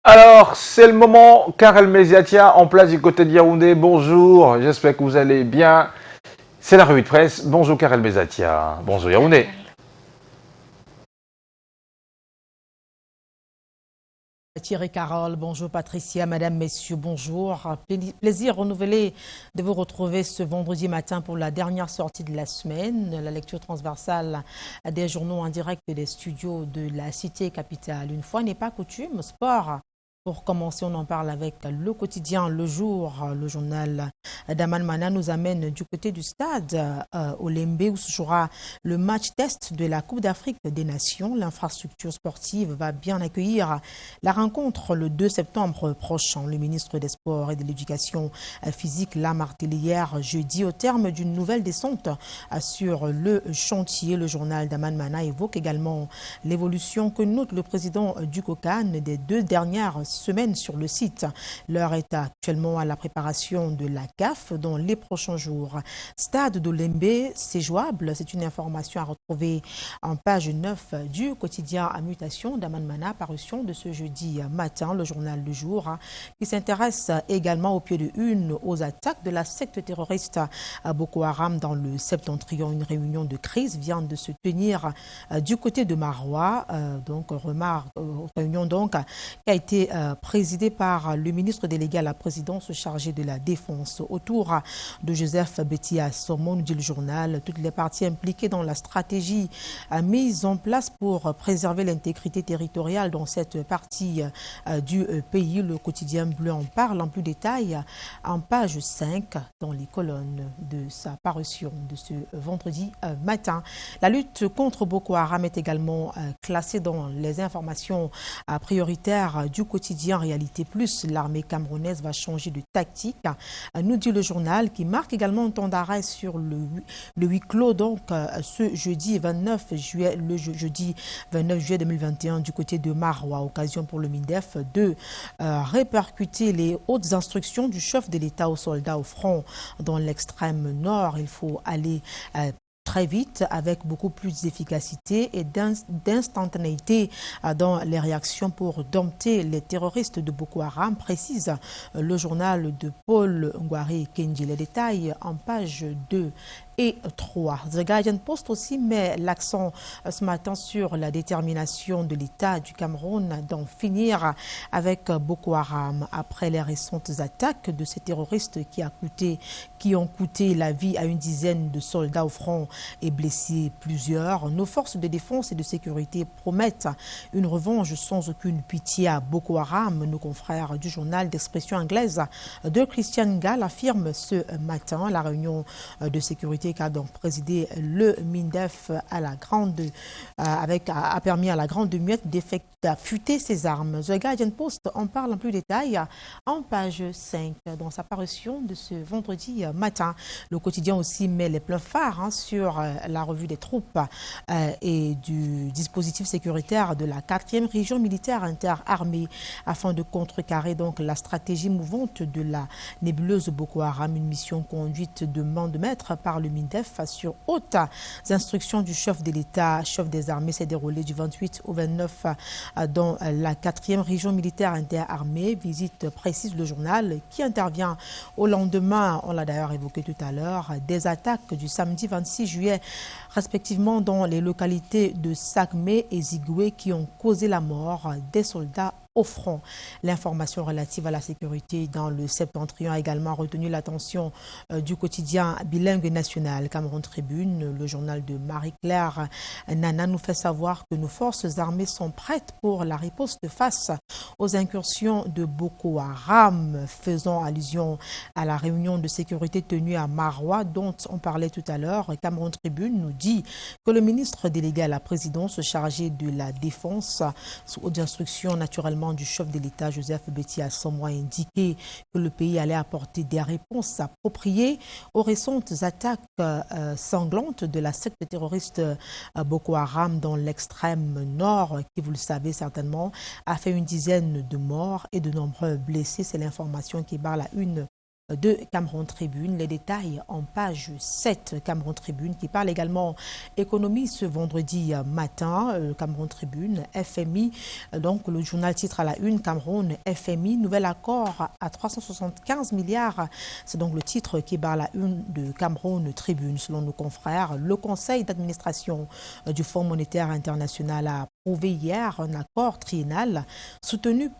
Alors, c'est le moment, Karel Méziatia, en place du côté de Yaoundé. Bonjour, j'espère que vous allez bien. C'est la revue de presse. Bonjour Karel Méziatia. Bonjour Yaoundé. Thierry Carole, bonjour Patricia, madame, messieurs, bonjour. Plaisir renouvelé de vous retrouver ce vendredi matin pour la dernière sortie de la semaine, la lecture transversale des journaux en direct des studios de la cité capitale. Une fois n'est pas coutume, sport. Pour commencer, on en parle avec le quotidien Le Jour. Le journal d'Aman Mana nous amène du côté du stade au Lembe où se jouera le match test de la Coupe d'Afrique des Nations. L'infrastructure sportive va bien accueillir la rencontre le 2 septembre prochain. Le ministre des Sports et de l'Éducation physique l'a martelé hier jeudi au terme d'une nouvelle descente sur le chantier. Le journal d'Aman Mana évoque également l'évolution que note le président du COCAN des 2 dernières semaines sur le site. L'heure est actuellement à la préparation de la CAF dans les prochains jours. Stade d'Olembe, c'est jouable. C'est une information à retrouver en page 9 du quotidien à mutation d'Aman Mana, parution de ce jeudi matin, le journal du jour, qui s'intéresse également au pied de une aux attaques de la secte terroriste Boko Haram dans le septentrion. Une réunion de crise vient de se tenir du côté de Maroua, réunion donc qui a été présidée par le ministre délégué à la présidence chargé de la défense. Autour de Joseph Betty Assomo, nous dit le journal, toutes les parties impliquées dans la stratégie mise en place pour préserver l'intégrité territoriale dans cette partie du pays. Le quotidien bleu en parle en plus détail en page 5 dans les colonnes de sa parution de ce vendredi matin. La lutte contre Boko Haram est également classée dans les informations prioritaires du quotidien Réalité Plus. L'armée camerounaise va changer de tactique, nous dit le journal, qui marque également un temps d'arrêt sur le huis clos donc ce jeudi 29 juillet, jeudi 29 juillet 2021 du côté de Maroua. Occasion pour le MINDEF de répercuter les hautes instructions du chef de l'État aux soldats au front dans l'extrême nord. Il faut aller très vite, avec beaucoup plus d'efficacité et d'instantanéité dans les réactions pour dompter les terroristes de Boko Haram, précise le journal de Paul Ngwari Kenji. Les détails en page 2 et 3. The Guardian Post aussi met l'accent ce matin sur la détermination de l'État du Cameroun d'en finir avec Boko Haram après les récentes attaques de ces terroristes qui ont coûté la vie à une dizaine de soldats au front et blessé plusieurs. Nos forces de défense et de sécurité promettent une revanche sans aucune pitié à Boko Haram. Nos confrères du journal d'expression anglaise de Christian Gall affirment ce matin. La réunion de sécurité qu'a donc présidé le MINDEF a permis à la grande muette d'affûter ses armes. The Guardian Post en parle en plus détail en page 5 dans sa parution de ce vendredi matin. Le quotidien aussi met les plans phares sur la revue des troupes et du dispositif sécuritaire de la 4e région militaire interarmée afin de contrecarrer donc la stratégie mouvante de la nébuleuse Boko Haram. Une mission conduite de main de maître par le MINDEF sur hautes instructions du chef de l'État, chef des armées, s'est déroulée du 28 au 29 dans la 4e région militaire interarmée. Visite précise le journal qui intervient au lendemain, on l'a d'ailleurs évoqué tout à l'heure, des attaques du samedi 26 juillet, respectivement dans les localités de Sakmé et Zigoué qui ont causé la mort des soldats au front. L'information relative à la sécurité dans le septentrion a également retenu l'attention du quotidien bilingue national Cameroun Tribune. Le journal de Marie-Claire Nana nous fait savoir que nos forces armées sont prêtes pour la riposte face aux incursions de Boko Haram, faisant allusion à la réunion de sécurité tenue à Maroua dont on parlait tout à l'heure. Cameroun Tribune nous dit que le ministre délégué à la présidence chargé de la défense, sous haute instruction naturellement du chef de l'État, Joseph Betty Assomo, a indiqué que le pays allait apporter des réponses appropriées aux récentes attaques sanglantes de la secte terroriste Boko Haram dans l'extrême nord, qui, vous le savez certainement, a fait une dizaine de morts et de nombreux blessés. C'est l'information qui barre la une de Cameroun Tribune. Les détails en page 7, Cameroun Tribune, qui parle également économie ce vendredi matin. Cameroun Tribune, FMI, donc le journal titre à la une, Cameroun, FMI, nouvel accord à 375 milliards. C'est donc le titre qui barre la une de Cameroun Tribune. Selon nos confrères, le conseil d'administration du Fonds monétaire international a approuvé hier un accord triennal soutenu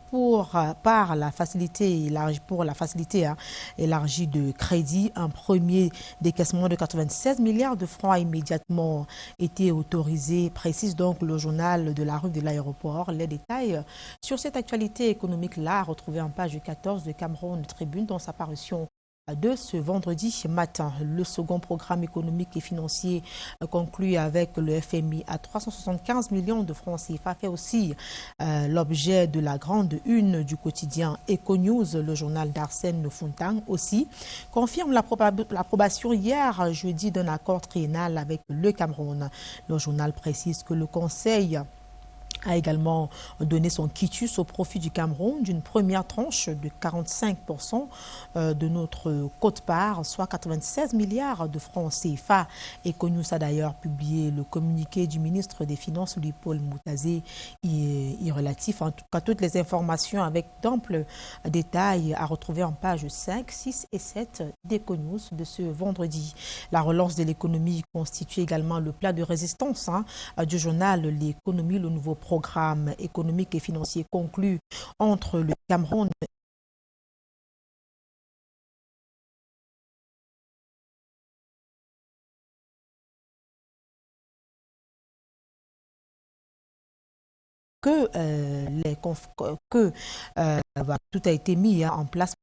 par la facilité élargie de crédit. Un premier décaissement de 96 milliards de francs a immédiatement été autorisé, précise donc le journal de la rue de l'aéroport. Les détails sur cette actualité économique-là retrouvés en page 14 de Cameroun Tribune dans sa parution de ce vendredi matin. Le second programme économique et financier conclu avec le FMI à 375 millions de francs CFA fait aussi l'objet de la grande une du quotidien Econews. Le journal d'Arsène Fontang aussi confirme l'approbation hier jeudi d'un accord triennal avec le Cameroun. Le journal précise que le Conseil a également donné son quitus au profit du Cameroun d'une première tranche de 45% de notre quote-part, soit 96 milliards de francs CFA. Econews a d'ailleurs publié le communiqué du ministre des Finances, Louis-Paul Moutazé, y relatif. En tout cas, toutes les informations avec d'amples détails à retrouver en pages 5, 6 et 7 d'Econews de ce vendredi. La relance de l'économie constitue également le plat de résistance du journal L'économie, le nouveau programme économique et financier conclu entre le Cameroun tout a été mis en place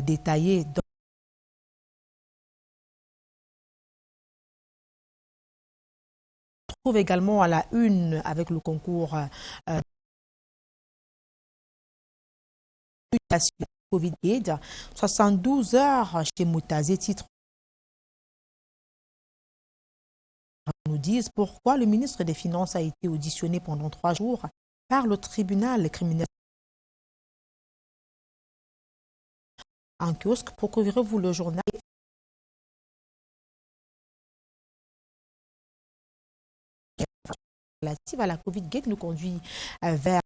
détaillé. On trouve également à la une avec le concours Covid-Aid, 72 heures chez Moutazé, titre nous disent pourquoi le ministre des Finances a été auditionné pendant 3 jours par le tribunal criminel. En kiosque, procurez-vous le journal relatif à la Covid-Gate nous conduit vers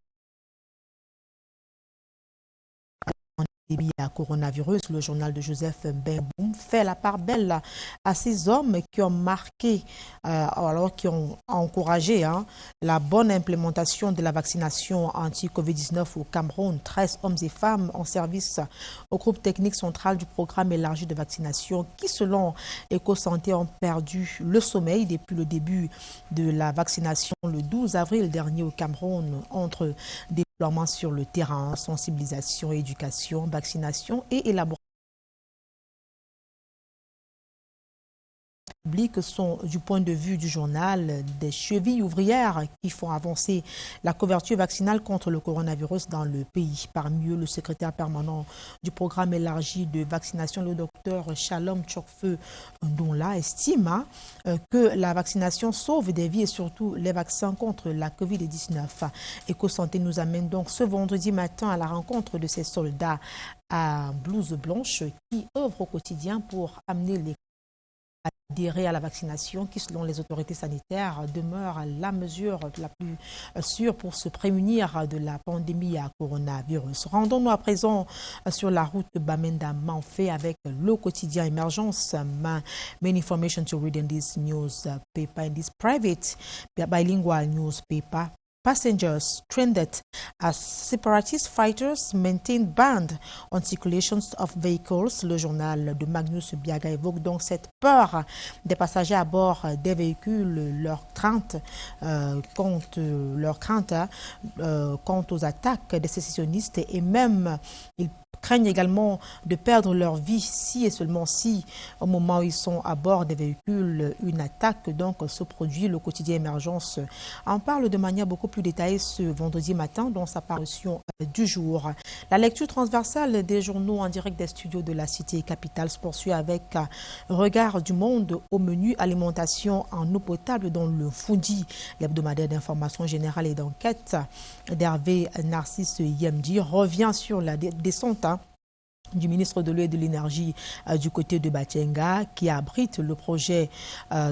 à coronavirus. Le journal de Joseph Benboum fait la part belle à ces hommes qui ont marqué, qui ont encouragé la bonne implémentation de la vaccination anti-Covid-19 au Cameroun. 13 hommes et femmes en service au groupe technique central du programme élargi de vaccination qui, selon EcoSanté, ont perdu le sommeil depuis le début de la vaccination le 12 avril dernier au Cameroun, entre déploiement sur le terrain, sensibilisation, éducation, vaccination et élaboration publiques sont, du point de vue du journal, des chevilles ouvrières qui font avancer la couverture vaccinale contre le coronavirus dans le pays. Parmi eux, le secrétaire permanent du programme élargi de vaccination, le docteur Shalom Tchokfeu Ndonla, estime que la vaccination sauve des vies et surtout les vaccins contre la Covid-19. EcoSanté nous amène donc ce vendredi matin à la rencontre de ces soldats à blouse blanche qui œuvrent au quotidien pour amener les adhérer à la vaccination qui, selon les autorités sanitaires, demeure la mesure la plus sûre pour se prémunir de la pandémie à coronavirus. Rendons-nous à présent sur la route Bamenda-Manfé avec le quotidien Émergence. Main information to read in this newspaper, in this private bilingual newspaper. Passengers stranded as separatist fighters maintain ban on circulations of vehicles. Le journal de Magnus Biaga évoque donc cette peur des passagers à bord des véhicules, leur crainte quant aux attaques des sécessionnistes et même il craignent également de perdre leur vie si et seulement si, au moment où ils sont à bord des véhicules, une attaque donc se produit. Le quotidien Émergence en parle de manière beaucoup plus détaillée ce vendredi matin dans sa parution du jour. La lecture transversale des journaux en direct des studios de la Cité Capitale se poursuit avec Regard du monde au menu alimentation en eau potable dans le Foundi, l'hebdomadaire d'information générale et d'enquête d'Hervé Narcisse Yemdi revient sur la descente du ministre de l'Eau et de l'Énergie du côté de Batienga qui abrite le projet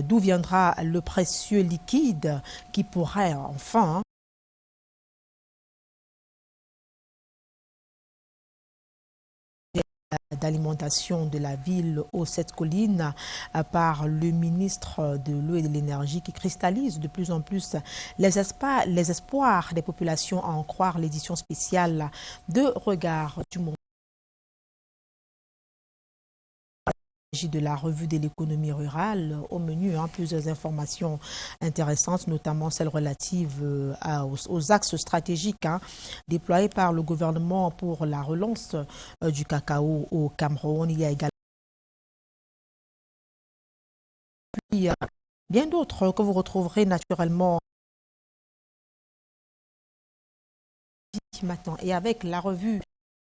d'où viendra le précieux liquide qui pourrait enfin d'alimentation de la ville aux 7 collines par le ministre de l'Eau et de l'Énergie qui cristallise de plus en plus les espoirs des populations à en croire l'édition spéciale de Regard du monde de la revue de l'économie rurale. Au menu, plusieurs informations intéressantes, notamment celles relatives aux axes stratégiques déployés par le gouvernement pour la relance du cacao au Cameroun. Il y a également bien d'autres que vous retrouverez naturellement maintenant. Et avec la revue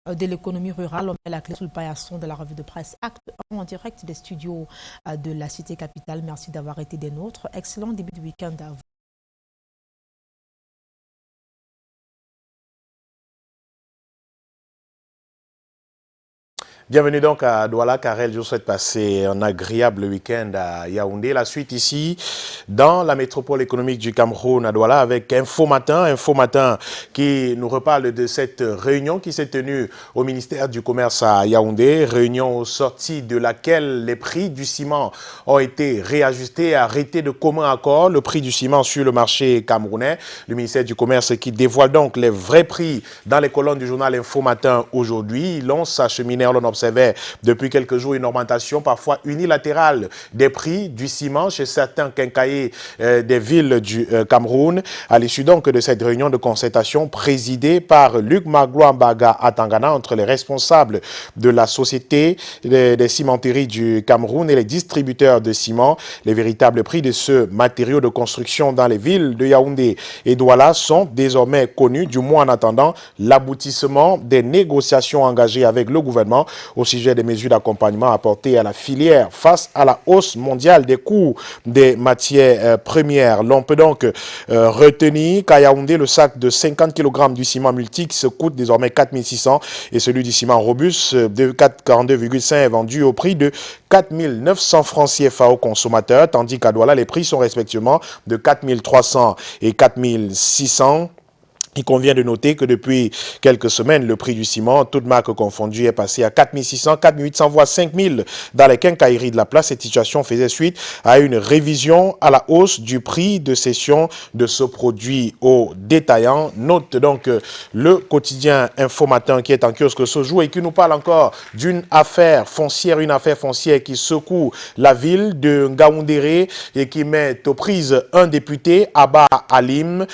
de l'économie rurale, on met la clé sous le paillasson de la revue de presse Acte en direct des studios de la Cité Capitale. Merci d'avoir été des nôtres. Excellent début de week-end à vous. Bienvenue donc à Douala. Karel, je vous souhaite passer un agréable week-end à Yaoundé. La suite ici, dans la métropole économique du Cameroun, à Douala, avec Info Matin qui nous reparle de cette réunion qui s'est tenue au ministère du Commerce à Yaoundé. Réunion au sorti de laquelle les prix du ciment ont été réajustés, arrêtés de commun accord. Le prix du ciment sur le marché camerounais. Le ministère du Commerce qui dévoile donc les vrais prix dans les colonnes du journal Info Matin aujourd'hui. L'on s'acheminait, l'on observait depuis quelques jours une augmentation parfois unilatérale des prix du ciment chez certains quincailliers des villes du Cameroun. À l'issue donc de cette réunion de concertation présidée par Luc Magloire-Mbaga à Tangana entre les responsables de la société des cimenteries du Cameroun et les distributeurs de ciment, les véritables prix de ce matériau de construction dans les villes de Yaoundé et Douala sont désormais connus, du moins en attendant l'aboutissement des négociations engagées avec le gouvernement au sujet des mesures d'accompagnement apportées à la filière face à la hausse mondiale des coûts des matières premières. L'on peut donc retenir qu'à Yaoundé, le sac de 50 kg du ciment multix coûte désormais 4 600 et celui du ciment robuste de 42,5 est vendu au prix de 4 900 francs CFA aux consommateurs, tandis qu'à Douala, les prix sont respectivement de 4 300 et 4 600. Il convient de noter que depuis quelques semaines, le prix du ciment, toute marque confondue, est passé à 4 600, 4 800, voire 5 000 dans les quincailleries de la place. Cette situation faisait suite à une révision à la hausse du prix de cession de ce produit aux détaillants. Note donc le quotidien Info Matin qui est en kiosque ce jour et qui nous parle encore d'une affaire foncière, qui secoue la ville de Ngaoundéré et qui met aux prises un député, Abba Alim,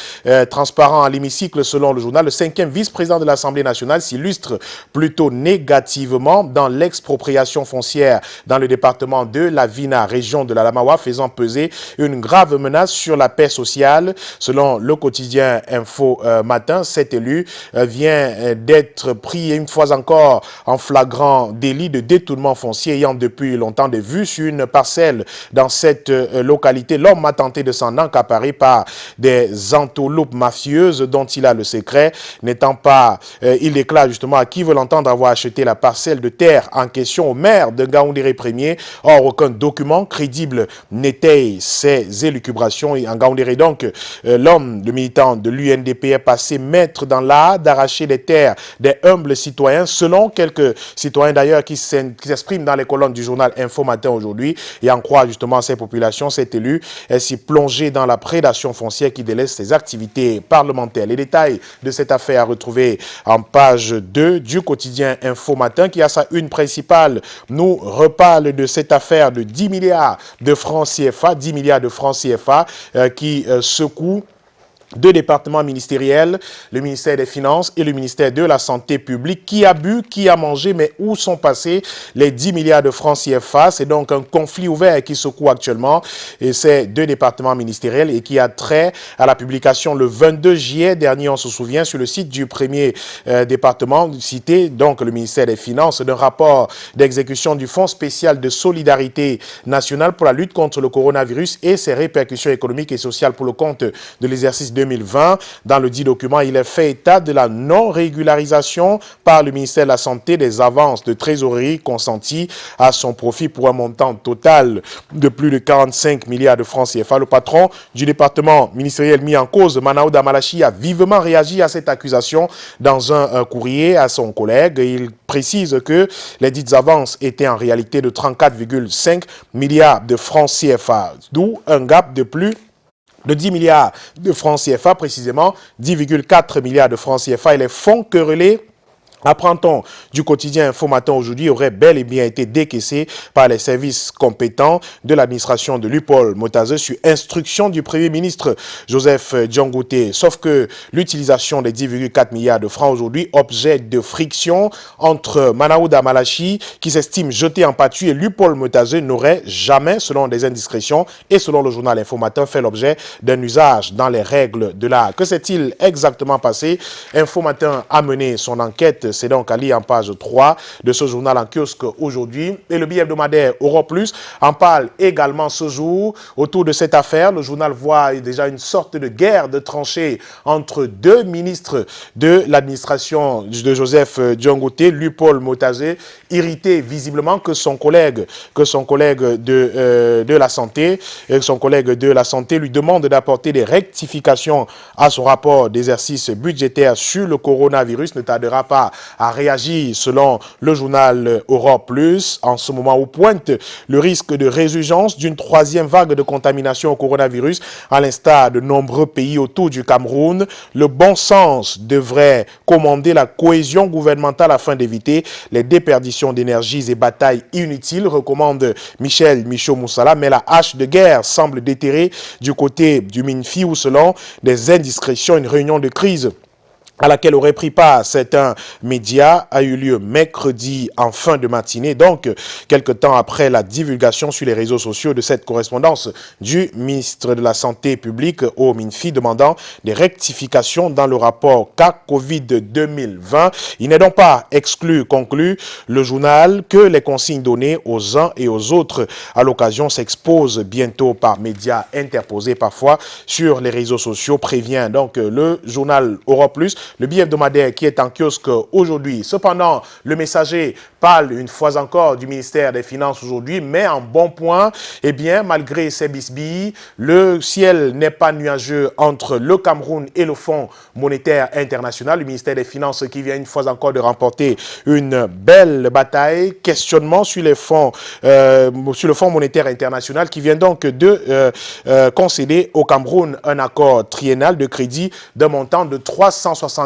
transparent à l'hémicycle. Selon le journal, le 5e vice-président de l'Assemblée nationale s'illustre plutôt négativement dans l'expropriation foncière dans le département de la Vina, région de la Lamawa, faisant peser une grave menace sur la paix sociale. Selon le quotidien Info Matin, cet élu vient d'être pris une fois encore en flagrant délit de détournement foncier ayant depuis longtemps des vues sur une parcelle dans cette localité. L'homme a tenté de s'en accaparer par des entourloupes mafieuses dont il a le secret, n'étant pas, il déclare justement à qui veut l'entendre avoir acheté la parcelle de terre en question au maire de Ngaoundéré Premier. Or, aucun document crédible n'étaye ces élucubrations. Et en Ngaoundéré, donc, l'homme, le militant de l'UNDP est passé maître dans l'art d'arracher les terres des humbles citoyens, selon quelques citoyens d'ailleurs qui s'expriment dans les colonnes du journal Info Matin aujourd'hui. Et en croire justement ces populations, cet élu est si plongé dans la prédation foncière qui délaisse ses activités parlementaires. Les détails de cette affaire à retrouver en page 2 du quotidien Info Matin qui a sa une principale nous reparle de cette affaire de 10 milliards de francs CFA, 10 milliards de francs CFA qui secoue deux départements ministériels, le ministère des Finances et le ministère de la Santé publique. Qui a bu, qui a mangé, mais où sont passés les 10 milliards de francs CFA? C'est donc un conflit ouvert qui secoue actuellement et ces deux départements ministériels et qui a trait à la publication le 22 juillet dernier, on se souvient, sur le site du premier département cité, donc le ministère des Finances, d'un rapport d'exécution du Fonds spécial de solidarité nationale pour la lutte contre le coronavirus et ses répercussions économiques et sociales pour le compte de l'exercice 2020. Dans le dit document, il est fait état de la non-régularisation par le ministère de la Santé des avances de trésorerie consenties à son profit pour un montant total de plus de 45 milliards de francs CFA. Le patron du département ministériel mis en cause, Manaouda Malachi, a vivement réagi à cette accusation dans un courrier à son collègue. Il précise que les dites avances étaient en réalité de 34,5 milliards de francs CFA, d'où un gap de plus de 10 milliards de francs CFA, précisément 10,4 milliards de francs CFA, et les fonds querellés, apprend-on du quotidien Info Matin aujourd'hui, aurait bel et bien été décaissé par les services compétents de l'administration de l'UPOL Motazé sur instruction du Premier ministre Joseph Diongouté. Sauf que l'utilisation des 10,4 milliards de francs aujourd'hui, objet de friction entre Manaouda Malachi, qui s'estime jeté en pâture, et l'UPOL Motazé, n'aurait jamais, selon des indiscrétions et selon le journal Info Matin, fait l'objet d'un usage dans les règles de l'art. Que s'est-il exactement passé? Info Matin a mené son enquête. C'est donc à lire en page 3 de ce journal en kiosque aujourd'hui. Et le billet hebdomadaire Euro Plus en parle également ce jour. Autour de cette affaire, le journal voit déjà une sorte de guerre de tranchées entre deux ministres de l'administration de Joseph Diongouté, l'UPOL Motazé, irrité visiblement que son collègue de la santé, lui demande d'apporter des rectifications à son rapport d'exercice budgétaire sur le coronavirus. Ne tardera pas à réagir selon le journal Europe Plus, en ce moment où pointe le risque de résurgence d'une troisième vague de contamination au coronavirus à l'instar de nombreux pays autour du Cameroun. Le bon sens devrait commander la cohésion gouvernementale afin d'éviter les déperditions d'énergie et batailles inutiles, recommande Michel Michaud-Moussala, mais la hache de guerre semble déterrer du côté du MINFI où, selon des indiscrétions, une réunion de crise à laquelle aurait pris part certains médias a eu lieu mercredi en fin de matinée, donc quelque temps après la divulgation sur les réseaux sociaux de cette correspondance du ministre de la Santé publique au MINFI demandant des rectifications dans le rapport cas Covid 2020. Il n'est donc pas exclu, conclut le journal, que les consignes données aux uns et aux autres à l'occasion s'exposent bientôt par médias interposés parfois sur les réseaux sociaux, prévient donc le journal Europe Plus. Le billet hebdomadaire qui est en kiosque aujourd'hui. Cependant, le Messager parle une fois encore du ministère des Finances aujourd'hui, mais en bon point, eh bien, malgré ces bisbilles, le ciel n'est pas nuageux entre le Cameroun et le Fonds monétaire international. Le ministère des Finances qui vient une fois encore de remporter une belle bataille. Questionnement sur le Fonds monétaire international qui vient donc de concéder au Cameroun un accord triennal de crédit d'un montant de 375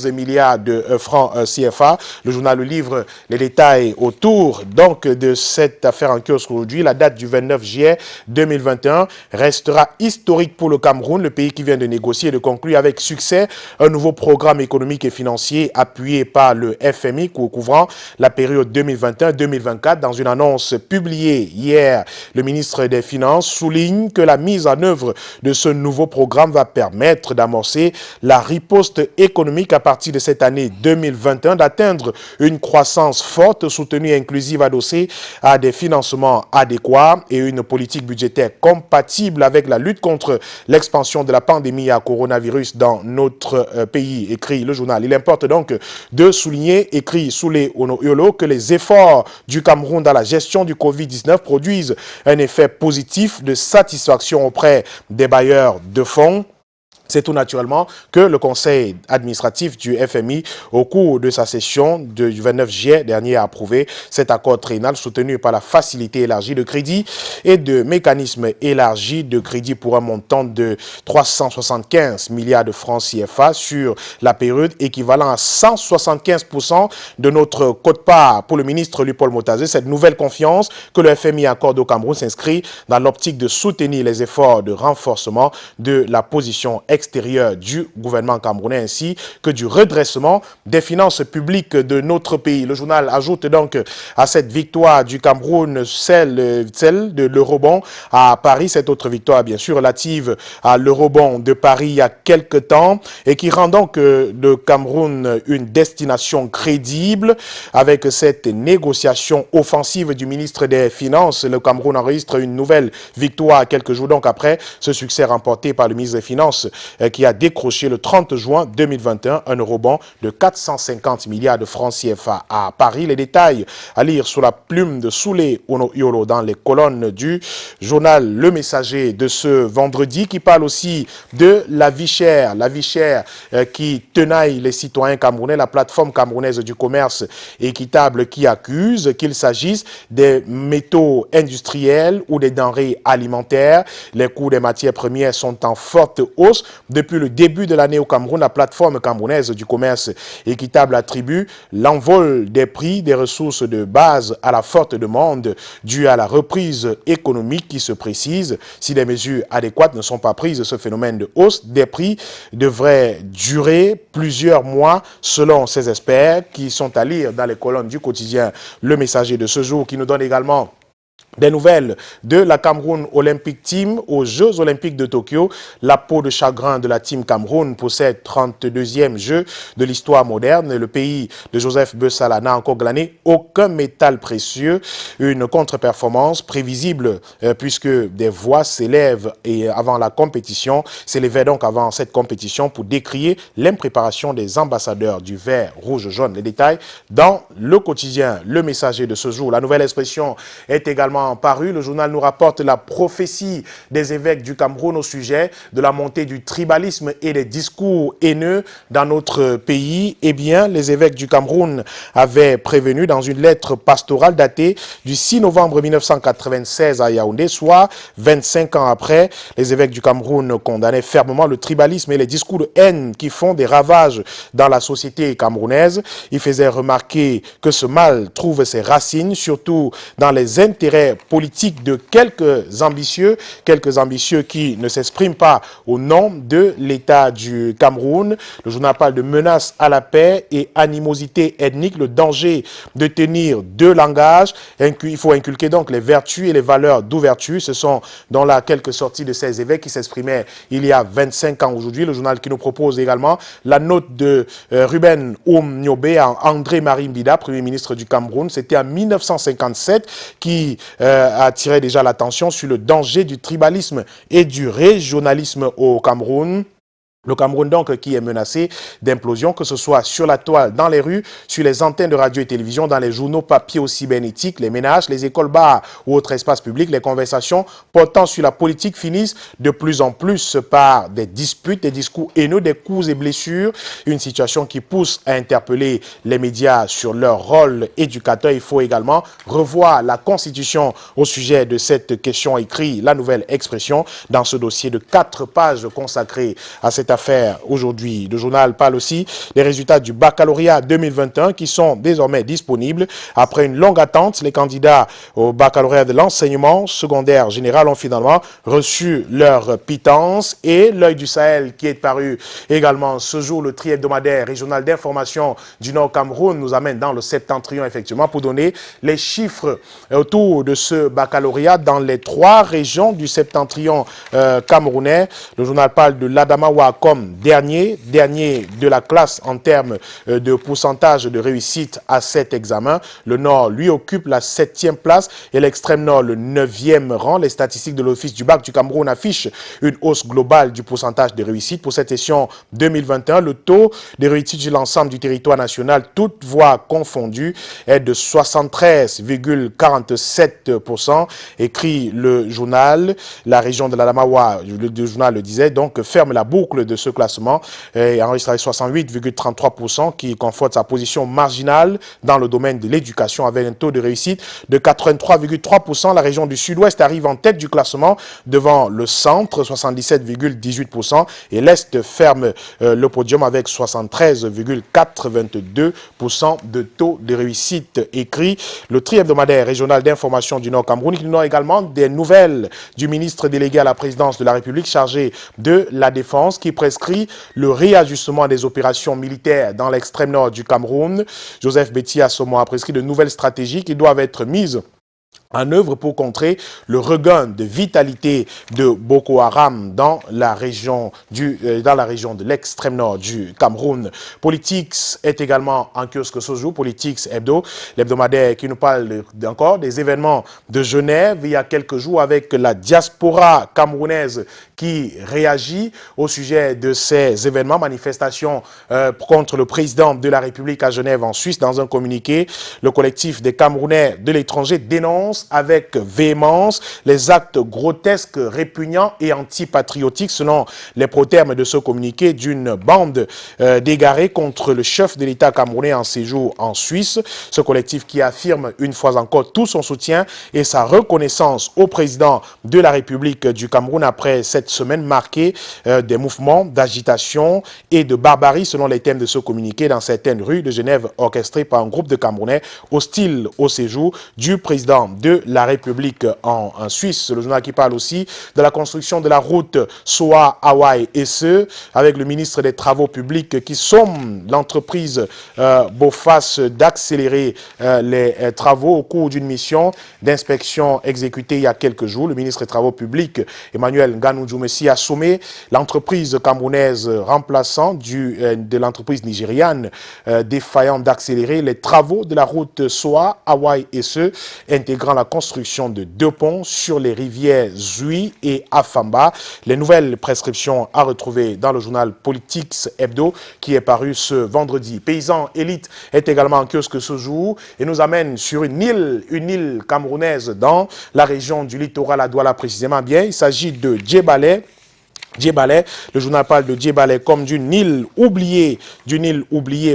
milliards de francs CFA. Le journal livre les détails autour donc de cette affaire en kiosque aujourd'hui. La date du 29 juillet 2021 restera historique pour le Cameroun, le pays qui vient de négocier et de conclure avec succès un nouveau programme économique et financier appuyé par le FMI couvrant la période 2021-2024. Dans une annonce publiée hier, le ministre des Finances souligne que la mise en œuvre de ce nouveau programme va permettre d'amorcer la riposte économique à partir de cette année 2021, d'atteindre une croissance forte, soutenue et inclusive adossée à des financements adéquats et une politique budgétaire compatible avec la lutte contre l'expansion de la pandémie à coronavirus dans notre pays, écrit le journal. Il importe donc de souligner, écrit Soulé Ono-Yolo, que les efforts du Cameroun dans la gestion du Covid-19 produisent un effet positif de satisfaction auprès des bailleurs de fonds. C'est tout naturellement que le conseil administratif du FMI, au cours de sa session du 29 juillet dernier, a approuvé cet accord triennal soutenu par la facilité élargie de crédit et de mécanismes élargis de crédit pour un montant de 375 milliards de francs CFA sur la période, équivalent à 175% de notre quote-part. Pour le ministre Lupol Motazé, cette nouvelle confiance que le FMI accorde au Cameroun s'inscrit dans l'optique de soutenir les efforts de renforcement de la position extérieure du gouvernement camerounais ainsi que du redressement des finances publiques de notre pays. Le journal ajoute donc à cette victoire du Cameroun celle de l'eurobond à Paris, cette autre victoire bien sûr relative à l'eurobond de Paris il y a quelque temps et qui rend donc le Cameroun une destination crédible. Avec cette négociation offensive du ministre des Finances, le Cameroun enregistre une nouvelle victoire quelques jours donc après ce succès remporté par le ministre des Finances qui a décroché le 30 juin 2021 un eurobond de 450 milliards de francs CFA à Paris. Les détails à lire sous la plume de Soulé Ono Yolo dans les colonnes du journal Le Messager de ce vendredi qui parle aussi de la vie chère qui tenaille les citoyens camerounais, la plateforme camerounaise du commerce équitable qui accuse qu'il s'agisse des métaux industriels ou des denrées alimentaires. Les coûts des matières premières sont en forte hausse. Depuis le début de l'année au Cameroun, la plateforme camerounaise du commerce équitable attribue l'envol des prix des ressources de base à la forte demande due à la reprise économique qui se précise. Si des mesures adéquates ne sont pas prises, ce phénomène de hausse des prix devrait durer plusieurs mois selon ces experts qui sont à lire dans les colonnes du quotidien Le Messager de ce jour qui nous donne également des nouvelles de la Cameroun Olympic Team aux Jeux Olympiques de Tokyo. La peau de chagrin de la Team Cameroun possède 32e jeu de l'histoire moderne. Le pays de Joseph Bessala n'a encore glané aucun métal précieux. Une contre-performance prévisible puisque des voix s'élevaient avant la compétition, s'élevaient donc avant cette compétition pour décrier l'impréparation des ambassadeurs du vert, rouge, jaune. Les détails dans le quotidien Le Messager de ce jour. La nouvelle expression est également paru. Le journal nous rapporte la prophétie des évêques du Cameroun au sujet de la montée du tribalisme et des discours haineux dans notre pays. Eh bien, les évêques du Cameroun avaient prévenu dans une lettre pastorale datée du 6 novembre 1996 à Yaoundé, soit 25 ans après. Les évêques du Cameroun condamnaient fermement le tribalisme et les discours de haine qui font des ravages dans la société camerounaise. Ils faisaient remarquer que ce mal trouve ses racines, surtout dans les intérêts politique de quelques ambitieux qui ne s'expriment pas au nom de l'État du Cameroun. Le journal parle de menaces à la paix et animosité ethnique, le danger de tenir deux langages. Il faut inculquer donc les vertus et les valeurs d'ouverture. Ce sont dans là quelques sorties de ces évêques qui s'exprimaient il y a 25 ans aujourd'hui. Le journal qui nous propose également la note de Ruben Oumniobé à André-Marie Mbida, Premier ministre du Cameroun. C'était en 1957 qui attirait déjà l'attention sur le danger du tribalisme et du régionalisme au Cameroun. Le Cameroun donc qui est menacé d'implosion, que ce soit sur la toile, dans les rues, sur les antennes de radio et télévision, dans les journaux papier ou cybernétiques, les ménages, les écoles, bars ou autres espaces publics. Les conversations portant sur la politique finissent de plus en plus par des disputes, des discours haineux, des coups et blessures. Une situation qui pousse à interpeller les médias sur leur rôle éducateur. Il faut également revoir la Constitution au sujet de cette question, écrit la nouvelle expression dans ce dossier de 4 pages consacré à cette affaire aujourd'hui. Le journal parle aussi des résultats du baccalauréat 2021 qui sont désormais disponibles. Après une longue attente, les candidats au baccalauréat de l'enseignement secondaire général ont finalement reçu leur pitance. Et l'œil du Sahel qui est paru également ce jour, le tri-hebdomadaire régional d'information du Nord Cameroun nous amène dans le septentrion effectivement pour donner les chiffres autour de ce baccalauréat dans les 3 régions du septentrion camerounais. Le journal parle de l'Adamawa comme dernier de la classe en termes de pourcentage de réussite à cet examen. Le Nord, lui, occupe la 7e place et l'extrême Nord, le 9e rang. Les statistiques de l'Office du bac du Cameroun affichent une hausse globale du pourcentage de réussite. Pour cette session 2021, le taux de réussite sur l'ensemble du territoire national, toutes voies confondues, est de 73,47%. Écrit le journal. La région de l'Adamawa, le journal le disait, donc ferme la boucle de ce classement et enregistre 68,33% qui conforte sa position marginale dans le domaine de l'éducation avec un taux de réussite de 83,3%. La région du Sud-Ouest arrive en tête du classement devant le centre, 77,18%, et l'Est ferme le podium avec 73,82% de taux de réussite, écrit le tri-hebdomadaire régional d'information du Nord Cameroun. Il nous a également des nouvelles du ministre délégué à la présidence de la République chargé de la Défense qui prescrit le réajustement des opérations militaires dans l'extrême nord du Cameroun. Joseph Betty Assomo a prescrit de nouvelles stratégies qui doivent être mises en œuvre pour contrer le regain de vitalité de Boko Haram dans la région de l'extrême nord du Cameroun. Politics est également en kiosque ce jour, Politics Hebdo, l'hebdomadaire qui nous parle encore des événements de Genève il y a quelques jours avec la diaspora camerounaise qui réagit au sujet de ces événements, manifestations contre le président de la République à Genève en Suisse. Dans un communiqué, le collectif des Camerounais de l'étranger dénonce avec véhémence les actes grotesques, répugnants et antipatriotiques, selon les protermes de ce communiqué, d'une bande d'égarés contre le chef de l'État camerounais en séjour en Suisse. Ce collectif qui affirme une fois encore tout son soutien et sa reconnaissance au président de la République du Cameroun après cette semaine marquée des mouvements d'agitation et de barbarie, selon les thèmes de ce communiqué, dans certaines rues de Genève orchestrées par un groupe de Camerounais hostiles au séjour du président de la République en Suisse. Le journal qui parle aussi de la construction de la route Soa, Hawaï et ce, avec le ministre des Travaux publics qui somme l'entreprise Bofas d'accélérer les travaux au cours d'une mission d'inspection exécutée il y a quelques jours. Le ministre des Travaux publics, Emmanuel Nganou Djoumessi, a sommé l'entreprise camerounaise remplaçant de l'entreprise nigériane défaillante d'accélérer les travaux de la route Soa, Hawaï et ce, intégrant la construction de 2 ponts sur les rivières Zui et Afamba. Les nouvelles prescriptions à retrouver dans le journal Politics Hebdo qui est paru ce vendredi. Paysan Élite est également en kiosque ce jour et nous amène sur une île camerounaise dans la région du littoral à Douala précisément bien. Il s'agit de Djebale. Le journal parle de Djebale comme d'une île oubliée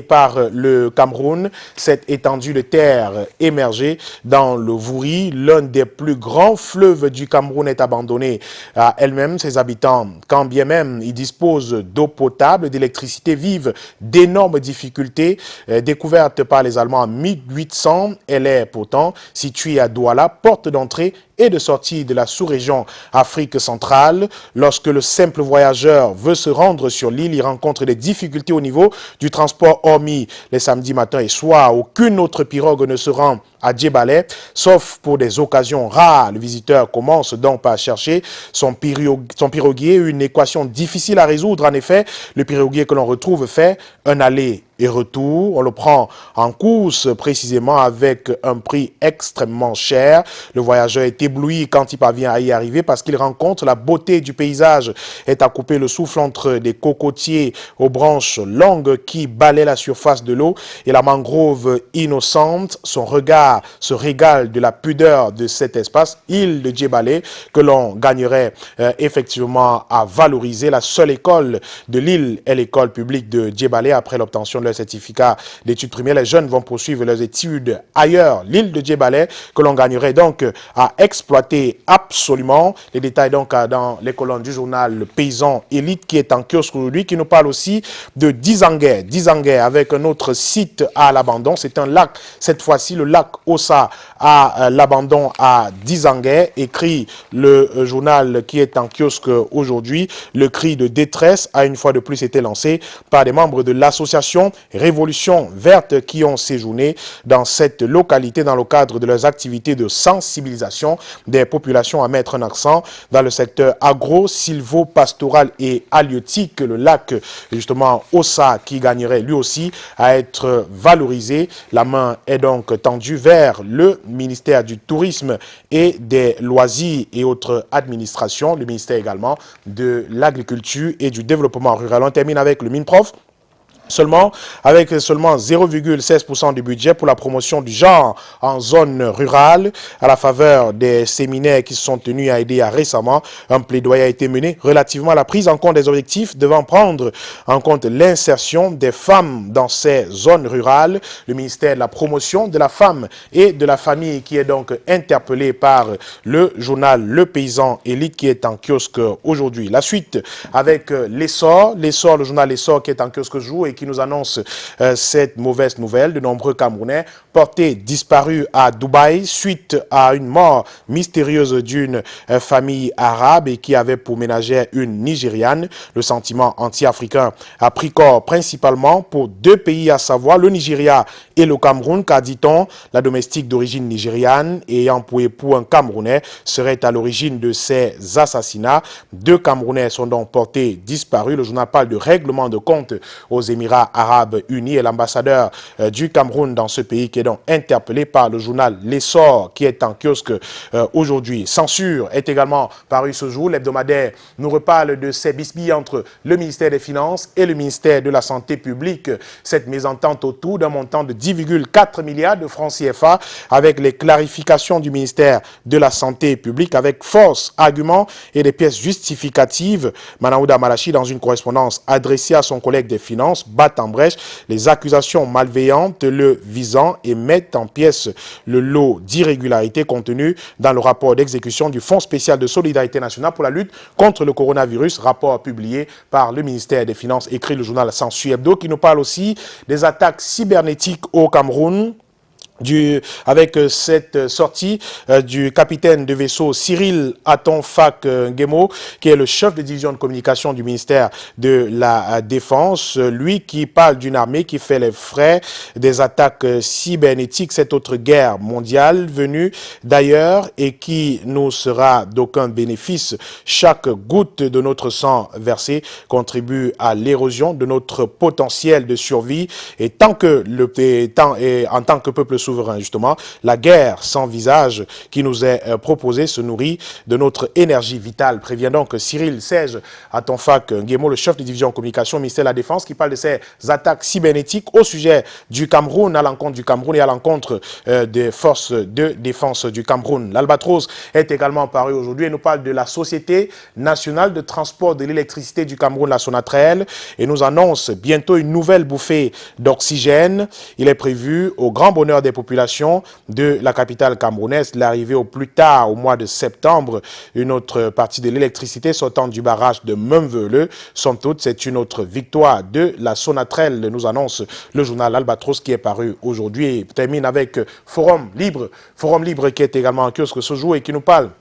par le Cameroun. Cette étendue de terre émergée dans le Vouri, l'un des plus grands fleuves du Cameroun, est abandonnée à elle-même. Ses habitants, quand bien même ils disposent d'eau potable, d'électricité, vivent d'énormes difficultés. Découverte par les Allemands en 1800, elle est pourtant située à Douala, porte d'entrée et de sortie de la sous-région Afrique centrale. Lorsque le simple voyageur veut se rendre sur l'île, il rencontre des difficultés au niveau du transport, hormis les samedis matins et soirs. Aucune autre pirogue ne se rend à Djebale, sauf pour des occasions rares. Le visiteur commence donc par chercher son piroguier, une équation difficile à résoudre. En effet, le piroguier que l'on retrouve fait un aller et retour. On le prend en course précisément avec un prix extrêmement cher. Le voyageur est ébloui quand il parvient à y arriver parce qu'il rencontre la beauté du paysage. Est à couper le souffle entre des cocotiers aux branches longues qui balaient la surface de l'eau et la mangrove innocente. Son regard se régale de la pudeur de cet espace, île de Djebale, que l'on gagnerait effectivement à valoriser. La seule école de l'île est l'école publique de Djebale. Après l'obtention de leur certificat d'études primaires, les jeunes vont poursuivre leurs études ailleurs. L'île de Djebale que l'on gagnerait donc à exploiter absolument. Les détails donc dans les colonnes du journal Le Paysan Élite qui est en kiosque aujourd'hui, qui nous parle aussi de Dizangué avec un autre site à l'abandon. C'est un lac, cette fois-ci le lac Ossa à l'abandon à Dizangué, écrit le journal qui est en kiosque aujourd'hui. Le cri de détresse a une fois de plus été lancé par des membres de l'association Révolution Verte qui ont séjourné dans cette localité dans le cadre de leurs activités de sensibilisation des populations à mettre un accent dans le secteur agro-silvo-pastoral et halieutique. Le lac, justement, Ossa, qui gagnerait lui aussi à être valorisé. La main est donc tendue vers le ministère du Tourisme et des Loisirs et autres administrations, le ministère également de l'Agriculture et du Développement rural. On termine avec le MINPROF. Avec seulement 0,16% du budget pour la promotion du genre en zone rurale. À la faveur des séminaires qui se sont tenus à Edea récemment, un plaidoyer a été mené relativement à la prise en compte des objectifs devant prendre en compte l'insertion des femmes dans ces zones rurales. Le ministère de la Promotion de la Femme et de la Famille qui est donc interpellé par le journal Le Paysan Élite qui est en kiosque aujourd'hui. La suite avec l'Essor, le journal L'Essor qui est en kiosque jour et qui nous annonce cette mauvaise nouvelle. De nombreux Camerounais portés disparus à Dubaï suite à une mort mystérieuse d'une famille arabe et qui avait pour ménagère une Nigériane. Le sentiment anti-africain a pris corps principalement pour deux pays, à savoir le Nigeria et le Cameroun, car dit-on, la domestique d'origine nigériane ayant pour époux un Camerounais serait à l'origine de ces assassinats. Deux Camerounais sont donc portés disparus. Le journal parle de règlement de compte aux Émirats arabes unis et l'ambassadeur du Cameroun dans ce pays qui est donc interpellé par le journal L'Essor qui est en kiosque aujourd'hui. Censure est également paru ce jour. L'hebdomadaire nous reparle de ces bisbilles entre le ministère des Finances et le ministère de la Santé publique. Cette mésentente autour d'un montant de 10,4 milliards de francs CFA avec les clarifications du ministère de la Santé publique avec force, arguments et des pièces justificatives. Manaouda Malachi, dans une correspondance adressée à son collègue des Finances, bat en brèche les accusations malveillantes le visant et met en pièces le lot d'irrégularités contenues dans le rapport d'exécution du Fonds spécial de solidarité nationale pour la lutte contre le coronavirus, rapport publié par le ministère des Finances, écrit le journal Sensu Hebdo, qui nous parle aussi des attaques cybernétiques au Cameroun. Avec cette sortie du capitaine de vaisseau Cyril Atonfak Ngemo, qui est le chef de division de communication du ministère de la Défense, lui qui parle d'une armée qui fait les frais des attaques cybernétiques, cette autre guerre mondiale venue d'ailleurs et qui nous sera d'aucun bénéfice. Chaque goutte de notre sang versé contribue à l'érosion de notre potentiel de survie et en tant que peuple souverain, justement, la guerre sans visage qui nous est proposée se nourrit de notre énergie vitale. Prévient donc Cyril Serge Atonfak Ngemo, le chef de division communication au ministère de la Défense, qui parle de ces attaques cybernétiques au sujet du Cameroun, à l'encontre du Cameroun et à l'encontre des forces de défense du Cameroun. L'Albatros est également paru aujourd'hui et nous parle de la Société nationale de transport de l'électricité du Cameroun, la Sonatrel, et nous annonce bientôt une nouvelle bouffée d'oxygène. Il est prévu, au grand bonheur des population de la capitale camerounaise, l'arrivée au plus tard au mois de septembre, une autre partie de l'électricité sortant du barrage de Memvele. Somme toute, c'est une autre victoire de la Sonatrel, nous annonce le journal Albatros qui est paru aujourd'hui et termine avec Forum Libre qui est également en kiosque ce jour et qui nous parle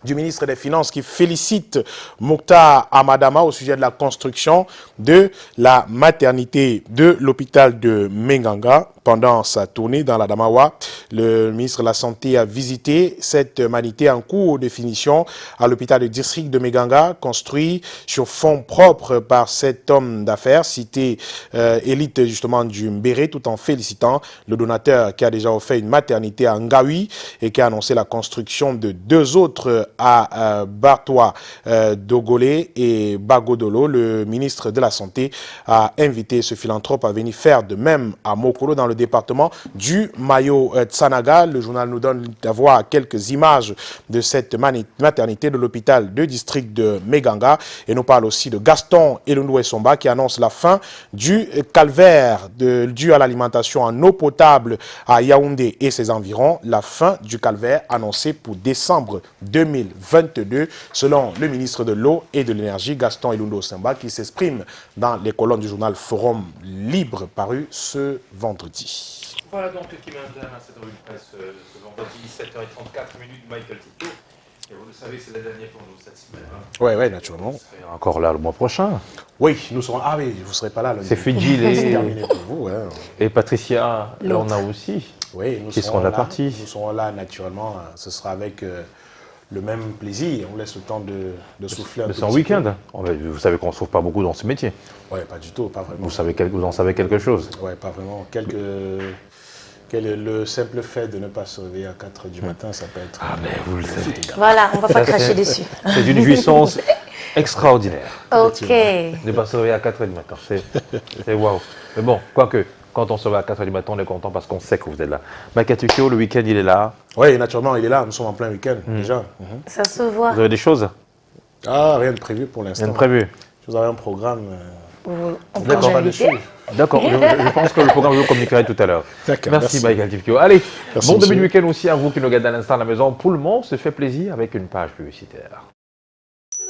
du ministre des Finances qui félicite Mokhtar Amadama au sujet de la construction de la maternité de l'hôpital de Menganga. Pendant sa tournée dans la Damawa, le ministre de la Santé a visité cette maternité en cours de finition à l'hôpital de district de Menganga, construit sur fonds propres par cet homme d'affaires, cité élite justement du Mbéré, tout en félicitant le donateur qui a déjà offert une maternité à Ngawi et qui a annoncé la construction de deux autres à Bartois Dogolé et Bagodolo. Le ministre de la Santé a invité ce philanthrope à venir faire de même à Mokolo dans le département du Mayo-Tsanaga. Le journal nous donne d'avoir quelques images de cette maternité de l'hôpital de district de Menganga et nous parle aussi de Gaston Elundou Essomba qui annonce la fin du calvaire dû à l'alimentation en eau potable à Yaoundé et ses environs. La fin du calvaire annoncée pour décembre 2022 selon le ministre de l'eau et de l'énergie Gaston Elundou Essomba qui s'exprime dans les colonnes du journal Forum Libre paru ce vendredi. Voilà donc qui m'intéresse à cette revue de presse ce vendredi 7h34 Michael Tito. Et vous le savez, c'est la dernière pour nous cette semaine. Oui, naturellement. Vous serez encore là le mois prochain. Oui, nous serons. Ah oui, vous ne serez pas là. C'est Fidji c'est terminé pour vous. Ouais. Et Patricia, là on a aussi. Oui, nous qui serons seront la là. partie. Nous serons là naturellement. Ce sera avec le même plaisir. On laisse le temps de souffler un peu. C'est en week-end. Vous savez qu'on ne souffre pas beaucoup dans ce métier. Oui, pas du tout, pas vraiment. Vous en savez quelque chose. Oui, pas vraiment. Le simple fait de ne pas se réveiller à 4h du matin, ça peut être... Ah, mais vous le savez. Voilà, on ne va pas cracher dessus. C'est une jouissance extraordinaire. Ok. Ne pas se réveiller à 4h du matin. C'est waouh. Mais bon, quoique, quand on se réveille à 4h du matin, on est content parce qu'on sait que vous êtes là. Makatukio, le week-end, il est là. Oui, naturellement, il est là. Nous sommes en plein week-end, déjà. Ça se voit. Vous avez des choses? Ah, rien de prévu pour l'instant. Rien de prévu. Je vous avais un programme... On peut D'accord, on va inviter. dessus. D'accord, je pense que le programme, je vous communiquerai tout à l'heure. D'accord, merci, merci. Michael Tifkio. Allez, Merci, bon début de monsieur. week-end aussi à vous qui nous regardez à l'instant à la maison. Pour le monde, se fait plaisir avec une page publicitaire.